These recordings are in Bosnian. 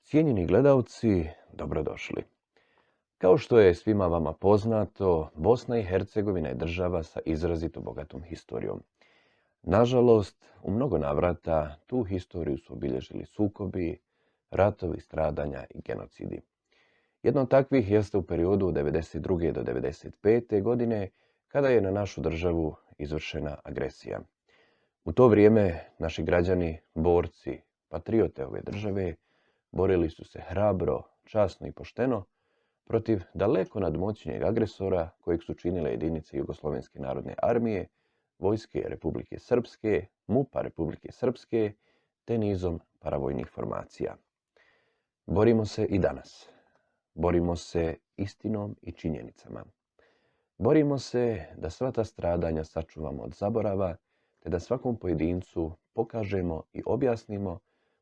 Cijenjeni gledalci, dobrodošli. Kao što je svima vama poznato, Bosna i Hercegovina je država sa izrazito bogatom historijom. Nažalost, u mnogo navrata tu historiju su obilježili sukobi, ratovi, stradanja i genocidi. Jedno od takvih jeste u periodu od 1992. do 1995. godine, kada je na našu državu izvršena agresija. U to vrijeme naši građani, borci, patriote ove države, borili su se hrabro, časno i pošteno protiv daleko nadmoćnijeg agresora kojeg su činile jedinice Jugoslovenske narodne armije, vojske Republike Srpske, MUP-a Republike Srpske te nizom paravojnih formacija. Borimo se i danas. Borimo se istinom i činjenicama. Borimo se da sva ta stradanja sačuvamo od zaborava, te da svakom pojedincu pokažemo i objasnimo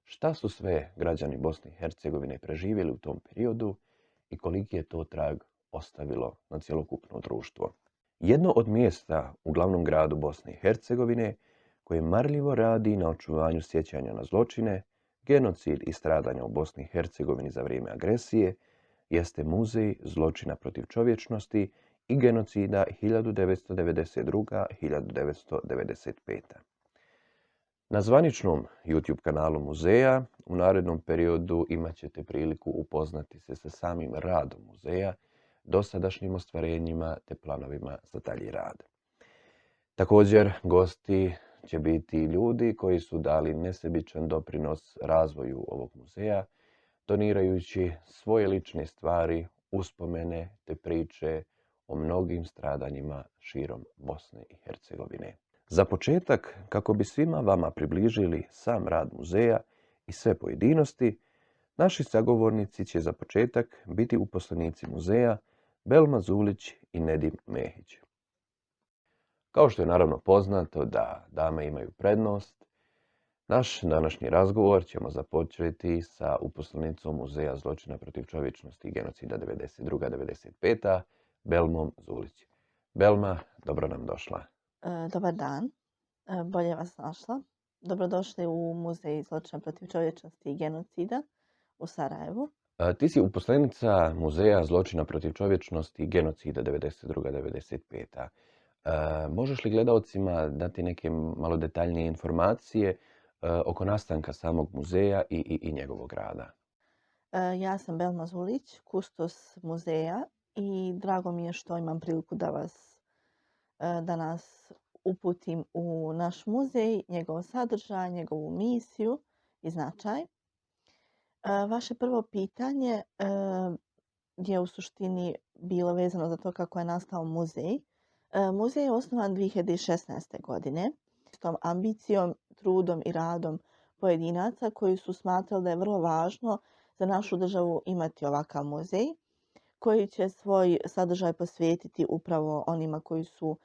šta su sve građani Bosne i Hercegovine preživjeli u tom periodu i koliki je to trag ostavilo na cjelokupno društvo. Jedno od mjesta u glavnom gradu Bosne i Hercegovine koje marljivo radi na očuvanju sjećanja na zločine, genocid i stradanja u Bosni i Hercegovini za vrijeme agresije jeste Muzej zločina protiv čovječnosti i genocida 1992-1995. Na zvaničnom YouTube kanalu muzeja u narednom periodu imat ćete priliku upoznati se sa samim radom muzeja, dosadašnjim ostvarenjima te planovima za dalji rad. Također, gosti će biti ljudi koji su dali nesebičan doprinos razvoju ovog muzeja, donirajući svoje lične stvari, uspomene te priče o mnogim stradanjima širom Bosne i Hercegovine. Za početak, kako bi svima vama približili sam rad muzeja i sve pojedinosti, naši sagovornici će za početak biti uposlenici muzeja Belma Zulić i Nedim Mehić. Kao što je naravno poznato da dame imaju prednost, naš današnji razgovor ćemo započeti sa uposlenicom Muzeja zločina protiv čovječnosti i genocida 1992-1995. Belmom Zulić. Belma, dobro nam došla. Dobar dan, bolje vas našla. Dobrodošli u Muzej zločina protiv čovječnosti i genocida u Sarajevu. Ti si uposlenica Muzeja zločina protiv čovječnosti i genocida 1992-1995. Možeš li gledaocima dati neke malo detaljnije informacije oko nastanka samog muzeja i njegovog rada? Ja sam Belma Zulić, kustos muzeja i drago mi je što imam priliku da nas uputim u naš muzej, njegov sadržaj, njegovu misiju i značaj. Vaše prvo pitanje je u suštini bilo vezano za to kako je nastao muzej. Muzej je osnovan 2016. godine s tom ambicijom, trudom i radom pojedinaca koji su smatrali da je vrlo važno za našu državu imati ovakav muzej koji će svoj sadržaj posvetiti upravo onima koji su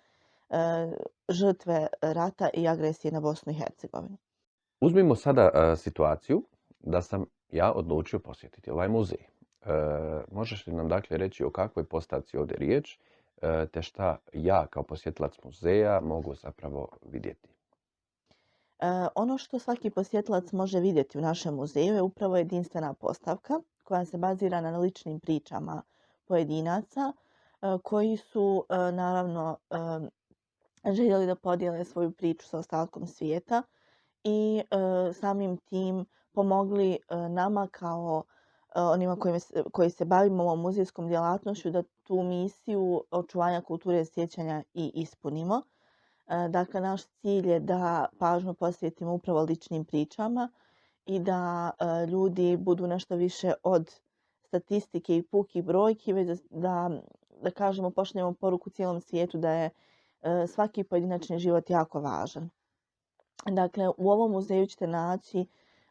žrtve rata i agresije na Bosnu i Hercegovinu. Uzmimo sada situaciju da sam ja odlučio posjetiti ovaj muzej. Možeš li nam dakle reći o kakvoj postavci ovdje riječ, te šta ja kao posjetilac muzeja mogu zapravo vidjeti? Ono što svaki posjetilac može vidjeti u našem muzeju je upravo jedinstvena postavka koja se bazira na ličnim pričama pojedinaca koji su naravno željeli da podijele svoju priču sa ostatkom svijeta i samim tim pomogli nama kao onima koji se bavimo ovom muzejskom djelatnošću da tu misiju očuvanja kulture sjećanja i ispunimo. Dakle, naš cilj je da pažnju posvetimo upravo ličnim pričama i da ljudi budu nešto više od statistike i pukih brojki, već da kažemo, pošaljemo poruku cijelom svijetu da je svaki pojedinačni život jako važan. Dakle, u ovom muzeju ćete naći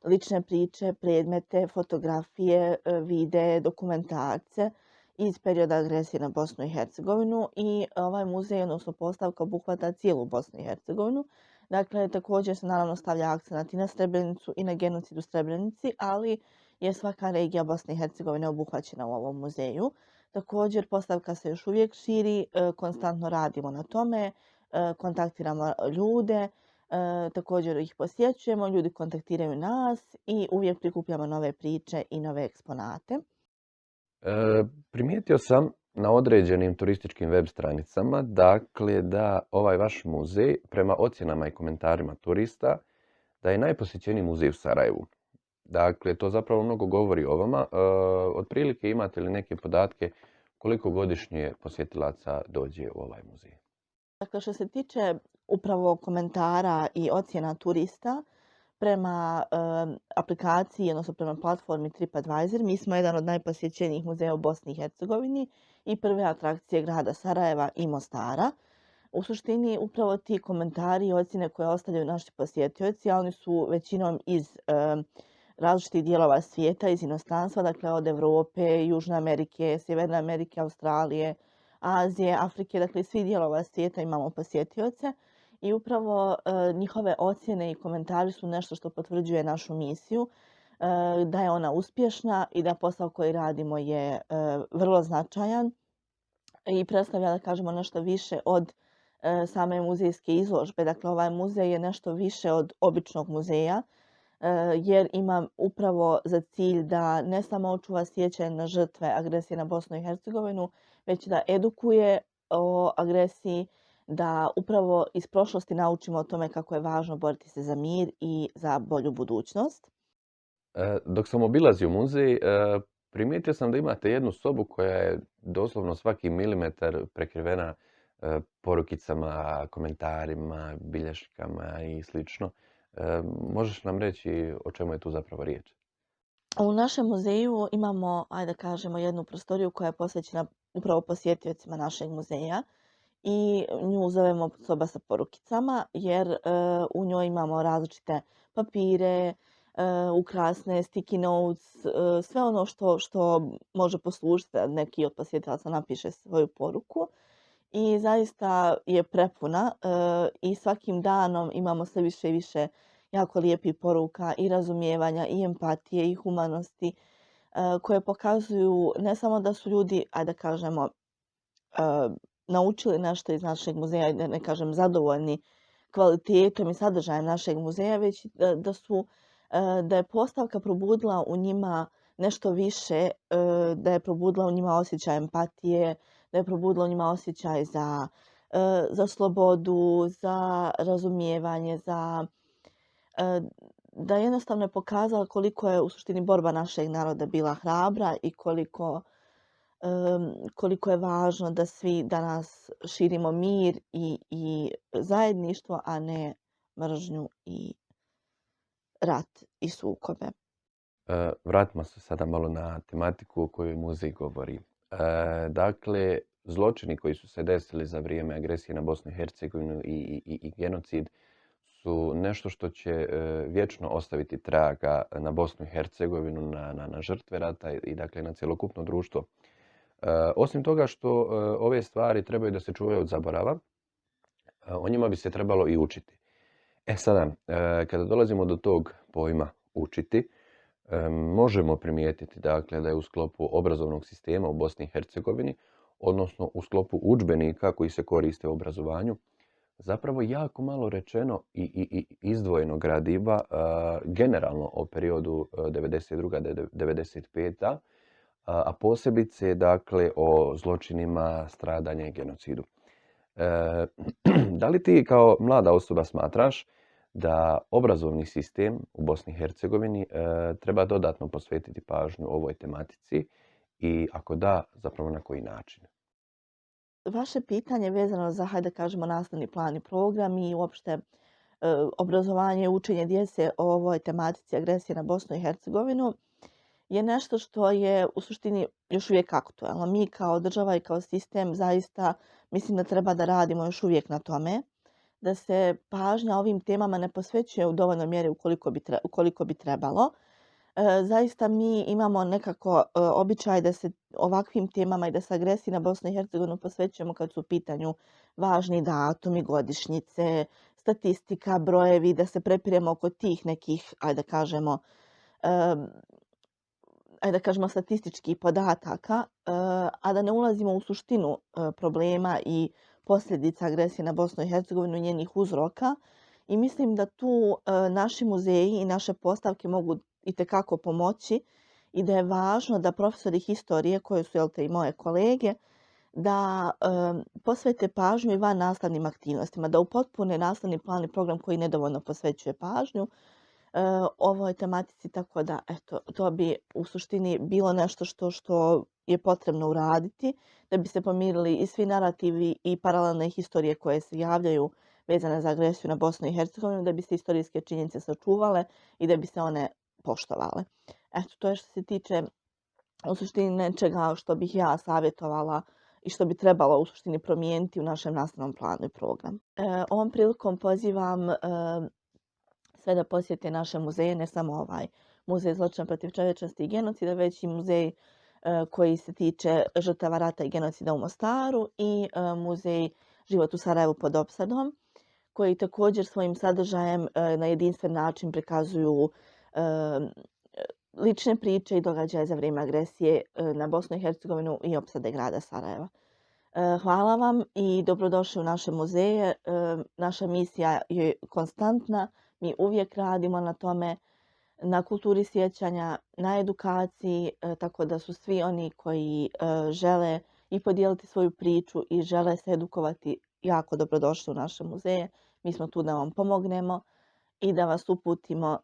lične priče, predmete, fotografije, videe, dokumentarce iz perioda agresije na Bosnu i Hercegovinu i ovaj muzej, odnosno postavka, obuhvata cijelu Bosnu i Hercegovinu. Dakle, također se naravno stavlja akcenat i na Srebrenicu i na genocid u Srebrenici, ali je svaka regija Bosne i Hercegovine obuhvaćena u ovom muzeju. Također, postavka se još uvijek širi, konstantno radimo na tome, kontaktiramo ljude, Također ih posjećujemo, ljudi kontaktiraju nas i uvijek prikupljamo nove priče i nove eksponate. Primijetio sam na određenim turističkim web stranicama, dakle, da ovaj vaš muzej, prema ocjenama i komentarima turista, da je najposjećeniji muzej u Sarajevu. Dakle, to zapravo mnogo govori o vama. Otprilike imate li neke podatke koliko godišnje posjetilaca dođe u ovaj muzej? Dakle, što se tiče upravo komentara i ocjena turista, prema aplikaciji, odnosno prema platformi TripAdvisor, mi smo jedan od najposjećenijih muzeja u Bosni i Hercegovini i prve atrakcije grada Sarajeva i Mostara. U suštini, upravo ti komentari i ocjene koje ostavljaju naši posjetioci, a oni su većinom iz različitih dijelova svijeta, iz inostranstva, dakle od Europe, Južne Amerike, Sjeverne Amerike, Australije, Azije, Afrike, dakle iz svih dijelova svijeta imamo posjetioce. I upravo njihove ocjene i komentari su nešto što potvrđuje našu misiju, da je ona uspješna i da posao koji radimo je vrlo značajan i predstavlja, da kažemo, nešto više od same muzejske izložbe. Dakle, ovaj muzej je nešto više od običnog muzeja, jer ima upravo za cilj da ne samo očuva sjećanje na žrtve agresije na Bosnu i Hercegovinu, već da edukuje o agresiji, da upravo iz prošlosti naučimo o tome kako je važno boriti se za mir i za bolju budućnost. Dok sam obilazio muzej, primijetio sam da imate jednu sobu koja je doslovno svaki milimetar prekrivena porukicama, komentarima, bilješkama i slično. Možeš nam reći o čemu je tu zapravo riječ? U našem muzeju imamo, ajde da kažemo, jednu prostoriju koja je posvećena upravo posjetiocima našeg muzeja i nju zovemo soba sa porukicama jer u njoj imamo različite papire, ukrasne, sticky notes, sve ono što može poslužiti da neki od posjetilaca napiše svoju poruku. I zaista je prepuna i svakim danom imamo sve više i više jako lijepih poruka i razumijevanja i empatije i humanosti koje pokazuju ne samo da su ljudi, ajde da kažemo, naučili nešto iz našeg muzeja, da ne kažem zadovoljni kvalitetom i sadržajem našeg muzeja, već da je postavka probudila u njima nešto više, da je probudila u njima osjećaj empatije, da je probudila u njima osjećaj za slobodu, za razumijevanje, da jednostavno je pokazala koliko je u suštini borba našeg naroda bila hrabra i koliko je važno da svi danas širimo mir i zajedništvo, a ne mržnju i rat i sukobe. Vratimo se sada malo na tematiku o kojoj muzej govori. Dakle, zločini koji su se desili za vrijeme agresije na Bosnu i Hercegovinu i genocid su nešto što će vječno ostaviti traga na Bosnu i Hercegovinu, na žrtve rata i dakle na cjelokupno društvo. Osim toga što ove stvari trebaju da se čuvaju od zaborava, o njima bi se trebalo i učiti. Sada, kada dolazimo do tog pojma učiti, možemo primijetiti dakle, da je u sklopu obrazovnog sistema u Bosni i Hercegovini, odnosno u sklopu udžbenika koji se koriste u obrazovanju, zapravo jako malo rečeno i izdvojeno gradiva generalno o periodu 92-95, a posebice dakle, o zločinima, stradanja i genocidu. Da li ti kao mlada osoba smatraš da obrazovni sistem u Bosni i Hercegovini treba dodatno posvetiti pažnju ovoj tematici i ako da, zapravo na koji način? Vaše pitanje vezano za, hajde da kažemo, nastavni plan i program i uopšte obrazovanje i učenje djece o ovoj tematici agresije na Bosnu i Hercegovinu je nešto što je u suštini još uvijek aktualno. Mi kao država i kao sistem zaista mislim da treba da radimo još uvijek na tome, da se pažnja ovim temama ne posvećuje u dovoljnoj mjeri ukoliko bi trebalo. Zaista mi imamo nekako običaj da se ovakvim temama i da se agresiji na Bosnu i Hercegovinu posvećujemo kad su u pitanju važni datumi, godišnjice, statistika, brojevi, da se prepiremo oko tih nekih, ajde da kažemo statističkih podataka, a da ne ulazimo u suštinu problema i posljedica agresije na Bosnu i Hercegovinu i njenih uzroka I mislim da tu naši muzeji i naše postavke mogu itekako pomoći i da je važno da profesori historije, koji su i moje kolege, da posvete pažnju i van nastavnim aktivnostima, da upotpune nastavni plan i program koji nedovoljno posvećuje pažnju ovoj tematici, tako da eto, to bi u suštini bilo nešto što je potrebno uraditi da bi se pomirili i svi narativi i paralelne historije koje se javljaju vezane za agresiju na Bosnu i Hercegovinu, da bi se istorijske činjenice sačuvale i da bi se one poštovale. Eto, to je što se tiče u suštini nečega što bih ja savjetovala i što bi trebalo u suštini promijeniti u našem nastavnom planu i programu. Ovom prilikom pozivam sve da posjete naše muzeje, ne samo ovaj muzej zločina protiv čovječnosti i genocida, već i muzej koji se tiče žrtava rata i genocida u Mostaru i muzej Život u Sarajevu pod opsadom, koji također svojim sadržajem na jedinstven način prikazuju lične priče i događaje za vrijeme agresije na Bosnu i Hercegovinu i opsade grada Sarajeva. Hvala vam i dobrodošli u naše muzeje. Naša misija je konstantna. Mi uvijek radimo na tome, na kulturi sjećanja, na edukaciji, tako da su svi oni koji žele i podijeliti svoju priču i žele se edukovati jako dobrodošli u naše muzeje. Mi smo tu da vam pomognemo i da vas uputimo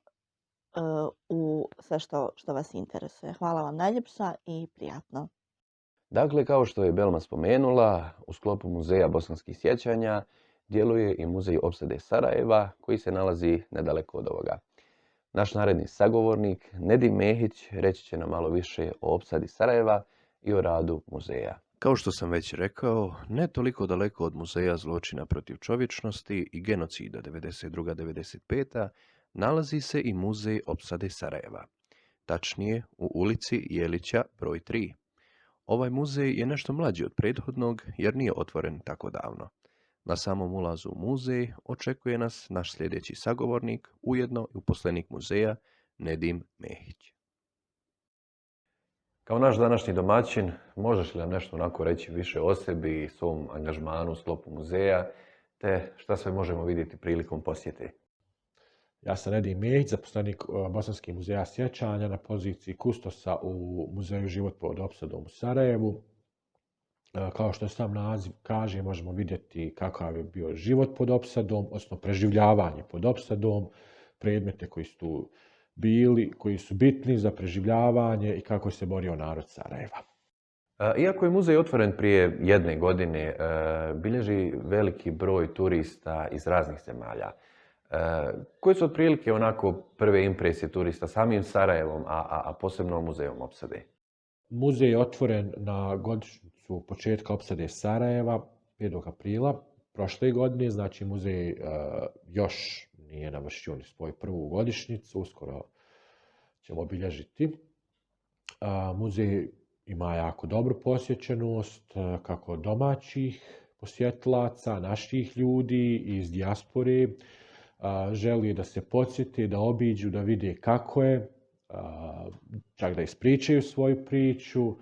u sve što vas interesuje. Hvala vam najljepša i prijatno. Dakle, kao što je Belma spomenula, u sklopu Muzeja bosanskih sjećanja djeluje i Muzej opsade Sarajeva, koji se nalazi nedaleko od ovoga. Naš naredni sagovornik, Nedim Mehić, reći će nam malo više o opsadi Sarajeva i o radu muzeja. Kao što sam već rekao, ne toliko daleko od Muzeja zločina protiv čovječnosti i genocida 92-95 nalazi se i Muzej opsade Sarajeva. Tačnije, u ulici Jelića broj 3. Ovaj muzej je nešto mlađi od prethodnog jer nije otvoren tako davno. Na samom ulazu u muzej očekuje nas naš sljedeći sagovornik, ujedno i uposlenik muzeja, Nedim Mehić. Kao naš današnji domaćin, možeš li nam nešto onako reći više o sebi i svom angažmanu u sklopu muzeja, te šta sve možemo vidjeti prilikom posjete? Ja sam Nedim Mehić, zaposlenik Bosanskih muzeja sjećanja na poziciji kustosa u Muzeju Život pod opsadom u Sarajevu. Kao što sam naziv kaže, možemo vidjeti kakav je bio život pod opsadom, odnosno preživljavanje pod opsadom, predmete koji su tu bili, koji su bitni za preživljavanje i kako se borio narod Sarajeva. Iako je muzej otvoren prije 1 godine, bilježi veliki broj turista iz raznih zemalja. Koje su otprilike onako prve impresije turista samim Sarajevom, a posebno muzejom opsade? Muzej je otvoren na godišnjicu početka opsade Sarajeva, 5. aprila prošle godine, znači muzej još nije navršio ni svoju prvu godišnjicu, uskoro ćemo obilježiti. Muzej ima jako dobru posjećenost, kako domaćih posjetilaca, naših ljudi iz dijaspore. Želi da se podsjeti, da obiđu, da vide kako je, čak da ispričaju svoju priču.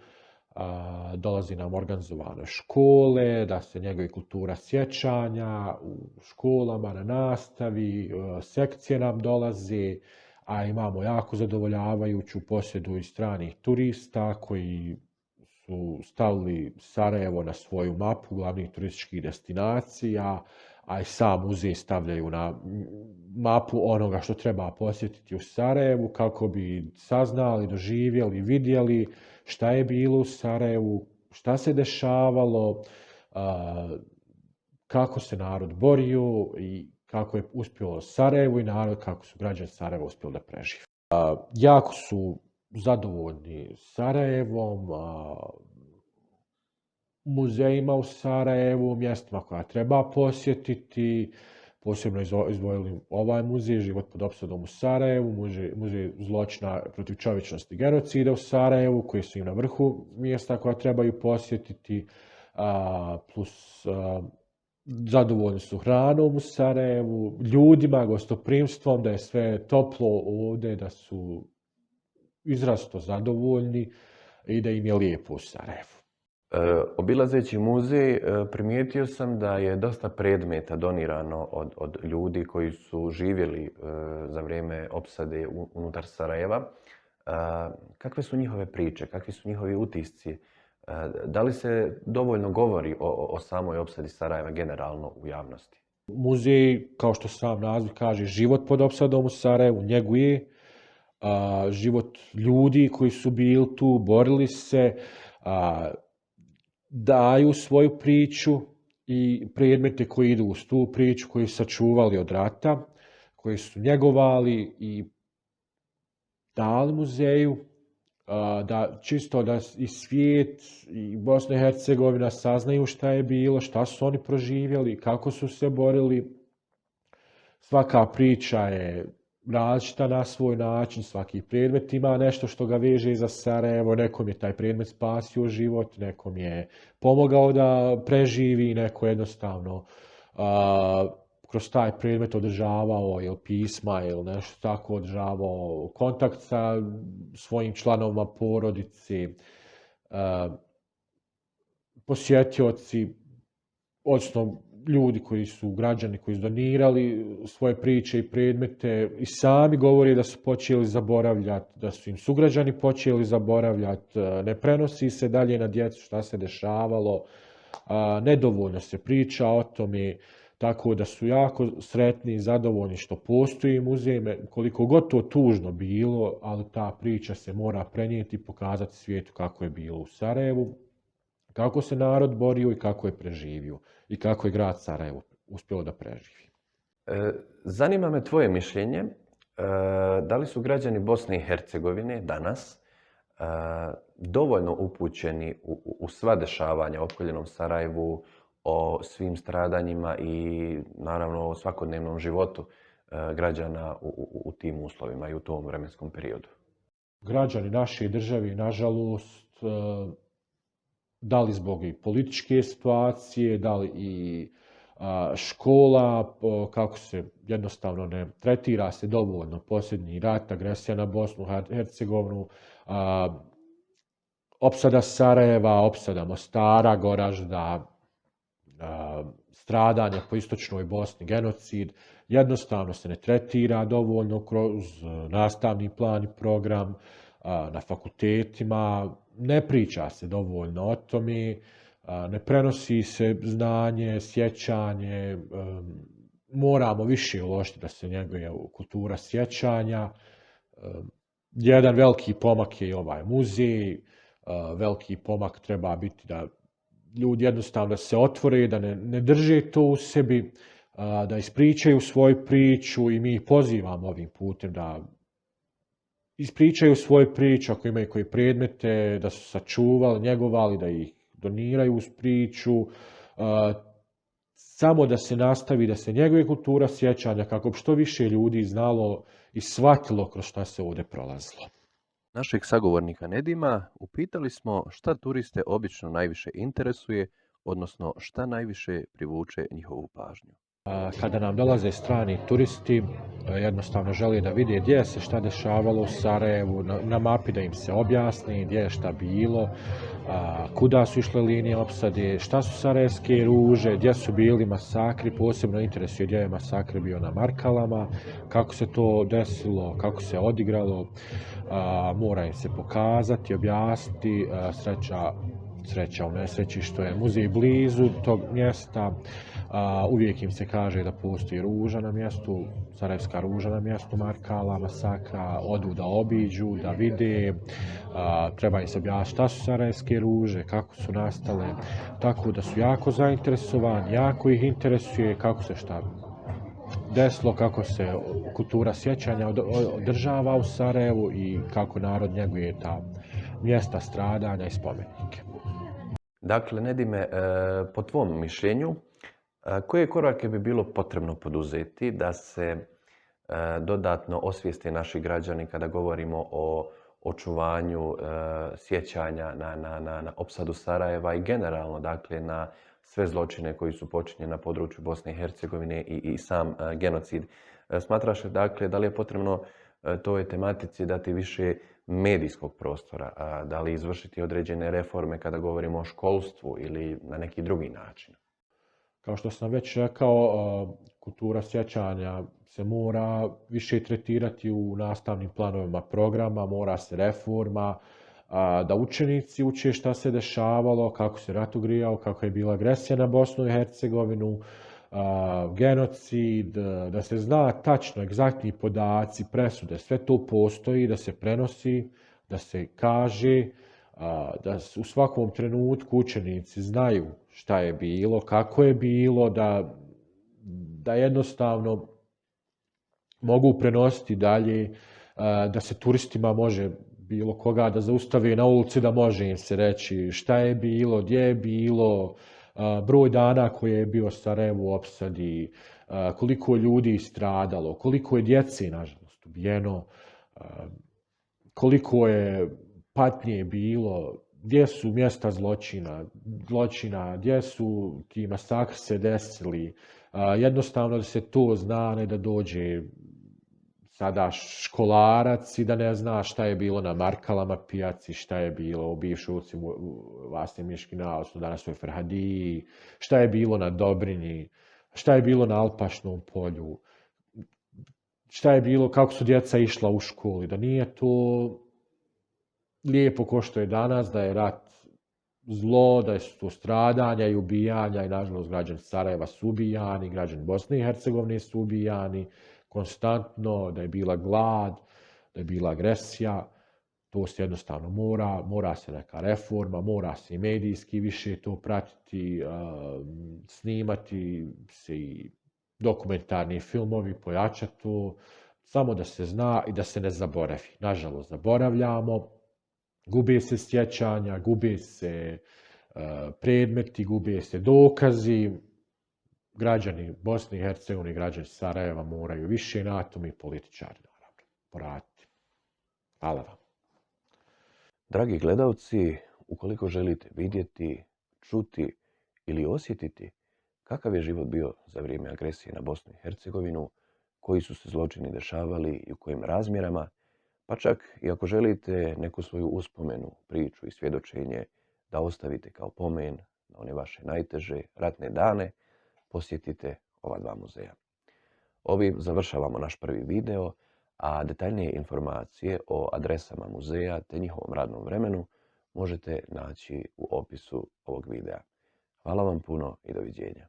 Dolazi nam organizovane škole, da se njegovi kultura sjećanja u školama, na nastavi, sekcije nam dolaze, a imamo jako zadovoljavajuću posjedu i stranih turista koji su stavili Sarajevo na svoju mapu glavnih turističkih destinacija, a i sam muzej stavljaju na mapu onoga što treba posjetiti u Sarajevu kako bi saznali, doživjeli, vidjeli šta je bilo u Sarajevu, šta se dešavalo, kako se narod borio i kako je uspjelo Sarajevo i narod, kako su građani Sarajeva uspjeli da prežive. Jako su zadovoljni Sarajevom, muzejima u Sarajevu, mjestima koja treba posjetiti. Posebno izdvojili ovaj muzej, Život pod opsadom u Sarajevu, muzej zločina protiv čovječnosti i genocida u Sarajevu, koji su im na vrhu mjesta koja trebaju posjetiti, plus zadovoljni su hranom u Sarajevu, ljudima, gostoprimstvom, da je sve toplo ovdje, da su izrazito zadovoljni i da im je lijepo u Sarajevu. Obilazeći muzej, primijetio sam da je dosta predmeta donirano od ljudi koji su živjeli za vrijeme opsade unutar Sarajeva. Kakve su njihove priče, kakvi su njihovi utisci? Da li se dovoljno govori o samoj opsadi Sarajeva generalno u javnosti? Muzej, kao što sam naziv kaže, život pod opsadom u Sarajevu, njeguje život ljudi koji su bili tu, borili se, daju svoju priču i predmete koji idu uz tu priču, koji su sačuvali od rata, koji su njegovali i dali muzeju, da čisto da i svijet i Bosna i Hercegovina saznaju šta je bilo, šta su oni proživjeli, kako su se borili. Svaka priča je različita na svoj način, svaki predmet ima nešto što ga veže za Sarajevo, nekom je taj predmet spasio život, nekom je pomogao da preživi, neko jednostavno kroz taj predmet održavao ili pisma ili nešto tako, održavao kontakt sa svojim članovima porodici, posjetioci, odnosno ljudi koji su građani koji su donirali svoje priče i predmete i sami govore da su počeli zaboravljati, da su im sugrađani počeli zaboravljati, ne prenosi se dalje na djecu šta se dešavalo, nedovoljno se priča o tome, tako da su jako sretni i zadovoljni što postoji muzej, koliko god to tužno bilo, ali ta priča se mora prenijeti i pokazati svijetu kako je bilo u Sarajevu, kako se narod borio i kako je preživio i kako je grad Sarajevo uspjelo da preživi. Zanima me tvoje mišljenje. Da li su građani Bosne i Hercegovine danas dovoljno upućeni u sva dešavanja u opkoljenom Sarajevu, o svim stradanjima i naravno o svakodnevnom životu građana u tim uslovima i u tom vremenskom periodu? Građani naše države, nažalost, da li zbog i političke situacije, da li i škola, kako se jednostavno ne tretira se dovoljno posljednji rat, agresija na Bosnu i Hercegovinu, opsada Sarajeva, opsada Mostara, Goražda, stradanja po istočnoj Bosni, genocid, jednostavno se ne tretira dovoljno kroz nastavni plan i program na fakultetima, ne priča se dovoljno o tome, ne prenosi se znanje, sjećanje, moramo više uložiti da se njeguje kultura sjećanja. Jedan veliki pomak je i ovaj muzej, veliki pomak treba biti da ljudi jednostavno se otvore, da ne drže to u sebi, da ispričaju svoju priču i mi ih pozivamo ovim putem da ispričaju svoju priču, ako imaju koje predmete, da su sačuvali, njegovali, da ih doniraju uz priču, samo da se nastavi, da se njeguje kultura sjećanja, kako bi što više ljudi znalo i shvatilo kroz šta se ovdje prolazilo. Našeg sagovornika Nedima upitali smo šta turiste obično najviše interesuje, odnosno šta najviše privuče njihovu pažnju. Kada nam dolaze strani turisti, jednostavno žele da vide gdje se šta dešavalo u Sarajevu, na mapi da im se objasni gdje je šta bilo, kuda su išle linije opsade, šta su sarajevske ruže, gdje su bili masakri, posebno interesuje gdje je masakr bio na Markalama, kako se to desilo, kako se odigralo, mora im se pokazati, objasniti, sreća u nesreći što je muzej blizu tog mjesta. Uvijek im se kaže da postoji ruža na mjestu, sarajevska ruža na mjestu Markala, masakra, odu da obiđu, da vide, treba im se objasniti šta su sarajevske ruže, kako su nastale, tako da su jako zainteresovani, jako ih interesuje kako se šta desilo, kako se kultura sjećanja održava u Sarajevu i kako narod njeguje ta mjesta stradanja i spomenike. Dakle, Nedime, po tvom mišljenju, koje korake bi bilo potrebno poduzeti da se dodatno osvijeste naši građani kada govorimo o očuvanju sjećanja na opsadu Sarajeva i generalno, dakle, na sve zločine koji su počinjeni na području Bosne i Hercegovine i sam genocid? Smatraš, dakle, da li je potrebno toj tematici dati više medijskog prostora, da li izvršiti određene reforme kada govorimo o školstvu ili na neki drugi način? Kao što sam već rekao, kultura sjećanja se mora više tretirati u nastavnim planovima programa, mora se reforma, da učenici uče šta se dešavalo, kako se rat ugrijao, kako je bila agresija na Bosnu i Hercegovinu, genocid, da se zna tačno, egzaktni podaci, presude, sve to postoji, da se prenosi, da se kaže, da u svakom trenutku učenici znaju šta je bilo, kako je bilo, da jednostavno mogu prenositi dalje, da se turistima može bilo koga da zaustave na ulici, da može im se reći šta je bilo, gdje je bilo, broj dana koji je bio Sarajevo u opsadi, koliko je ljudi stradalo, koliko je djece, nažalost, ubijeno, koliko je patnje bilo, gdje su mjesta zločina, gdje su ti masakri se desili. Jednostavno da se to zna, ne da dođe sada školarac i da ne zna šta je bilo na Markalama pijaci, šta je bilo u bivšoj ulici Vasne Miškina, odnosno danas u Ferhadiji, šta je bilo na Dobrinji, šta je bilo na Alpašnom polju, šta je bilo, kako su djeca išla u školi, da nije to lijepo ko što je danas, da je rat zlo, da su to stradanja i ubijanja i nažalost građani Sarajeva su ubijani, građani Bosne i Hercegovine su ubijani konstantno, da je bila glad, da je bila agresija. To se jednostavno mora se neka reforma, mora se i medijski više to pratiti, snimati se i dokumentarni filmovi, pojačati to, samo da se zna i da se ne zaboravi. Nažalost, zaboravljamo, gube se sjećanja, gube se predmeti, gube se dokazi. Građani Bosne i Hercegovine, građani Sarajeva moraju više na tom i političari, naravno, poraditi. Hvala vam. Dragi gledalci, ukoliko želite vidjeti, čuti ili osjetiti kakav je život bio za vrijeme agresije na Bosnu i Hercegovinu, koji su se zločini dešavali i u kojim razmjerama, pa čak i ako želite neku svoju uspomenu, priču i svjedočenje da ostavite kao pomen na one vaše najteže ratne dane, posjetite ova dva muzeja. Ovim završavamo naš prvi video, a detaljnije informacije o adresama muzeja te njihovom radnom vremenu možete naći u opisu ovog videa. Hvala vam puno i doviđenja.